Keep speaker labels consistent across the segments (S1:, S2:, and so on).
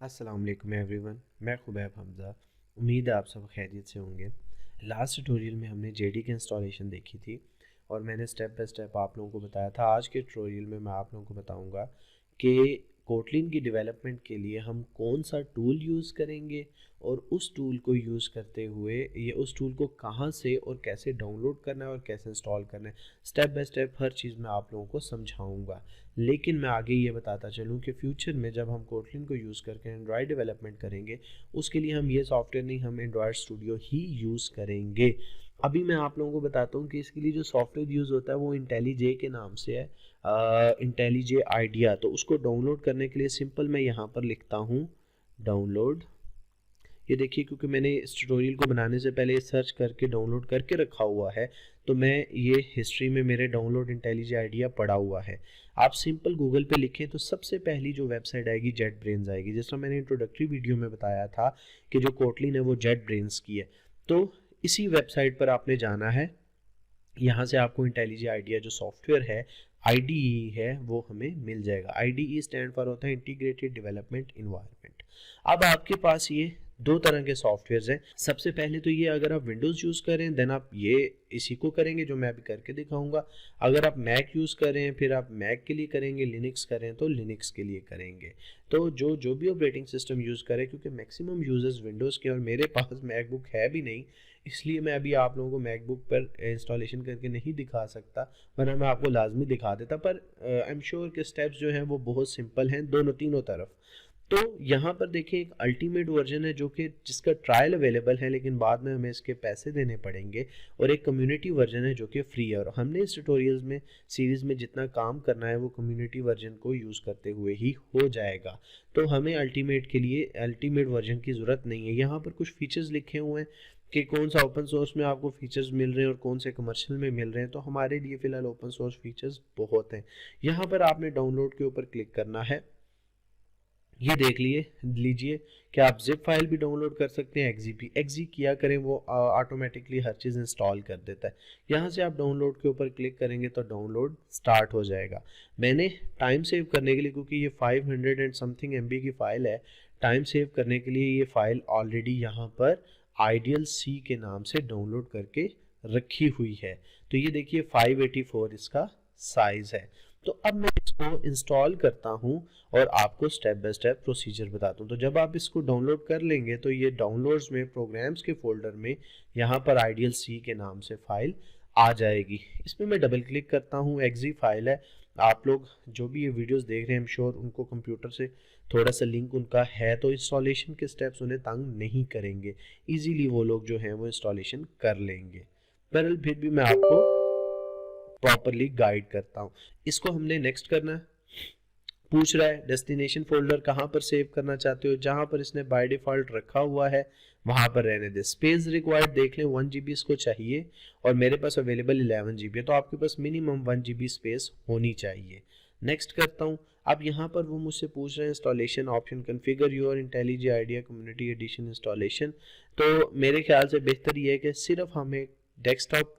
S1: अस्सलाम वालेकुम एवरीवन, मैं खुबैब हमज़ा। उम्मीद है आप सब खैरियत से होंगे। लास्ट ट्यूटोरियल में हमने जेडी की इंस्टॉलेशन देखी थी और मैंने स्टेप बाय स्टेप आप लोगों को बताया था। आज के ट्यूटोरियल में मैं आप लोगों को बताऊंगा कि कोटलिन की डेवलपमेंट के लिए हम कौन सा टूल यूज़ करेंगे और उस टूल को यूज़ करते हुए ये उस टूल को कहाँ से और कैसे डाउनलोड करना है और कैसे इंस्टॉल करना है। स्टेप बाय स्टेप हर चीज़ मैं आप लोगों को समझाऊंगा। लेकिन मैं आगे ये बताता चलूँ कि फ्यूचर में जब हम कोटलिन को यूज़ करके एंड्रॉयड डेवलपमेंट करेंगे उसके लिए हम ये सॉफ्टवेयर नहीं, हम एंड्रॉयड स्टूडियो ही यूज़ करेंगे। अभी मैं आप लोगों को बताता हूँ कि इसके लिए जो सॉफ्टवेयर यूज़ होता है वो इंटेलीजे के नाम से है, इंटेलीजे आइडिया। तो उसको डाउनलोड करने के लिए सिंपल मैं यहाँ पर लिखता हूँ डाउनलोड। ये देखिए, क्योंकि मैंने इस ट्यूटोरियल को बनाने से पहले सर्च करके डाउनलोड करके रखा हुआ है तो मैं ये हिस्ट्री में मेरे डाउनलोड इंटेलीजे आइडिया पड़ा हुआ है। आप सिंपल गूगल पे लिखें तो सबसे पहली जो वेबसाइट आएगी जेट ब्रेन्स आएगी। जिस तरह मैंने इंट्रोडक्टरी वीडियो में बताया था कि जो कोटलिन है वो जेट ब्रेन्स की है, तो इसी वेबसाइट पर आपने जाना है। यहाँ से आपको इंटेलीजे आइडिया जो सॉफ्टवेयर है IDE है वो हमें मिल जाएगा। IDE स्टैंड फॉर होता है इंटीग्रेटेड डेवलपमेंट इन्वायरमेंट। अब आपके पास ये दो तरह के सॉफ्टवेयर हैं। सबसे पहले तो ये, अगर आप विंडोज़ यूज़ करें देन आप ये इसी को करेंगे जो मैं अभी करके दिखाऊंगा। अगर आप मैक यूज़ करें फिर आप मैक के लिए करेंगे, लिनक्स करें तो लिनक्स के लिए करेंगे। तो जो जो भी ऑपरेटिंग सिस्टम यूज़ करें, क्योंकि मैक्सिमम यूजर्स विंडोज़ के और मेरे पास मैकबुक है भी नहीं, इसलिए मैं अभी आप लोगों को मैकबुक पर इंस्टॉलेशन करके नहीं दिखा सकता, वरना मैं आपको लाजमी दिखा देता। पर आई एम श्योर के स्टेप्स जो हैं वो बहुत सिंपल हैं दोनों तीनों तरफ। तो यहाँ पर देखिए एक अल्टीमेट वर्जन है जो कि जिसका ट्रायल अवेलेबल है लेकिन बाद में हमें इसके पैसे देने पड़ेंगे, और एक कम्युनिटी वर्जन है जो कि फ्री है। और हमने इस ट्यूटोरियल्स में सीरीज़ में जितना काम करना है वो कम्युनिटी वर्जन को यूज़ करते हुए ही हो जाएगा। तो हमें अल्टीमेट के लिए अल्टीमेट वर्जन की ज़रूरत नहीं है। यहाँ पर कुछ फीचर्स लिखे हुए हैं कि कौन सा ओपन सोर्स में आपको फीचर्स मिल रहे हैं और कौन से कमर्शियल में मिल रहे हैं। तो हमारे लिए फ़िलहाल ओपन सोर्स फीचर्स बहुत हैं। यहाँ पर आपने डाउनलोड के ऊपर क्लिक करना है। ये देख लीजिए कि आप जिप फाइल भी डाउनलोड कर सकते हैं, एक्जी किया करें, वो ऑटोमेटिकली हर चीज़ इंस्टॉल कर देता है। यहाँ से आप डाउनलोड के ऊपर क्लिक करेंगे तो डाउनलोड स्टार्ट हो जाएगा। मैंने टाइम सेव करने के लिए, क्योंकि ये 500 एंड समथिंग MB की फ़ाइल है, टाइम सेव करने के लिए ये फ़ाइल ऑलरेडी यहाँ पर IDLC के नाम से डाउनलोड करके रखी हुई है। तो ये देखिए 584 इसका साइज़ है। तो अब मैं इसको इंस्टॉल करता हूँ और आपको स्टेप बाय स्टेप प्रोसीजर बताता हूँ। तो जब आप इसको डाउनलोड कर लेंगे तो ये डाउनलोड्स में प्रोग्राम्स के फोल्डर में यहाँ पर IDLC के नाम से फाइल आ जाएगी। इसमें मैं डबल क्लिक करता हूँ, एक्जी फाइल है। आप लोग जो भी ये वीडियोस देख रहे हैं, आई एम श्योर उनको कंप्यूटर से थोड़ा सा लिंक उनका है, तो इंस्टॉलेशन के स्टेप्स उन्हें तंग नहीं करेंगे, इजीली वो लोग जो हैं वो इंस्टॉलेशन कर लेंगे। बहरहाल फिर भी मैं आपको प्रॉपरली गाइड करता हूँ। इसको हमने नेक्स्ट करना है। पूछ रहा है डेस्टिनेशन फोल्डर कहाँ पर सेव करना चाहते हो, जहाँ पर इसने बाय डिफॉल्ट रखा हुआ है वहाँ पर रहने दे। स्पेस रिक्वायर्ड देख लें, 1 GB इसको चाहिए और मेरे पास अवेलेबल 11 GB है, तो आपके पास मिनिमम 1 GB स्पेस होनी चाहिए। नेक्स्ट करता हूँ। अब यहाँ पर वो मुझसे पूछ रहे हैं installation option, configure your IntelliJ IDEA community edition installation. तो मेरे ख्याल से बेहतर ये है कि सिर्फ हमें डेस्कटॉप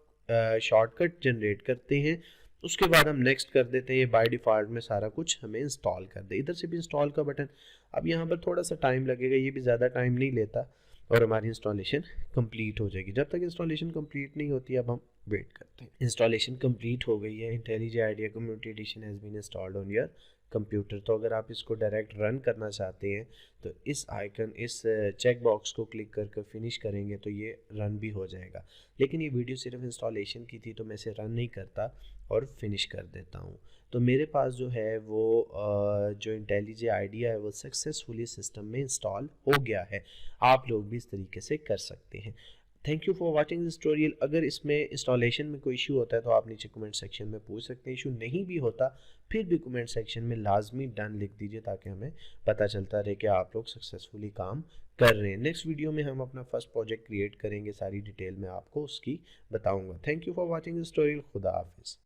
S1: शॉर्टकट जनरेट करते हैं, उसके बाद हम नेक्स्ट कर देते हैं। ये बाय डिफ़ॉल्ट में सारा कुछ हमें इंस्टॉल कर दे। इधर से भी इंस्टॉल का बटन, अब यहाँ पर थोड़ा सा टाइम लगेगा, ये भी ज़्यादा टाइम नहीं लेता और हमारी इंस्टॉलेशन कंप्लीट हो जाएगी। जब तक इंस्टॉलेशन कंप्लीट नहीं होती अब हम वेट करते हैं। इंस्टॉलेशन कंप्लीट हो गई है। IntelliJ IDEA community edition has been installed on your computer. तो अगर आप इसको डायरेक्ट रन करना चाहते हैं तो इस आइकन, इस चेक बॉक्स को क्लिक करके फिनिश करेंगे तो ये रन भी हो जाएगा। लेकिन ये वीडियो सिर्फ इंस्टॉलेशन की थी तो मैं इसे रन नहीं करता और फिनिश कर देता हूँ। तो मेरे पास जो है वो जो इंटेलीजे आइडिया है वो सक्सेसफुली सिस्टम में इंस्टॉल हो गया है। आप लोग भी इस तरीके से कर सकते हैं। Thank you for watching this tutorial. अगर इसमें इंस्टॉलेशन में कोई इशू होता है तो आप नीचे कमेंट सेक्शन में पूछ सकते हैं। इशू नहीं भी होता फिर भी कमेंट सेक्शन में लाजमी डन लिख दीजिए ताकि हमें पता चलता रहे कि आप लोग सक्सेसफुली काम कर रहे हैं। नेक्स्ट वीडियो में हम अपना फर्स्ट प्रोजेक्ट क्रिएट करेंगे, सारी डिटेल में आपको उसकी बताऊंगा। Thank you for watching this tutorial. खुदा हाफिज़।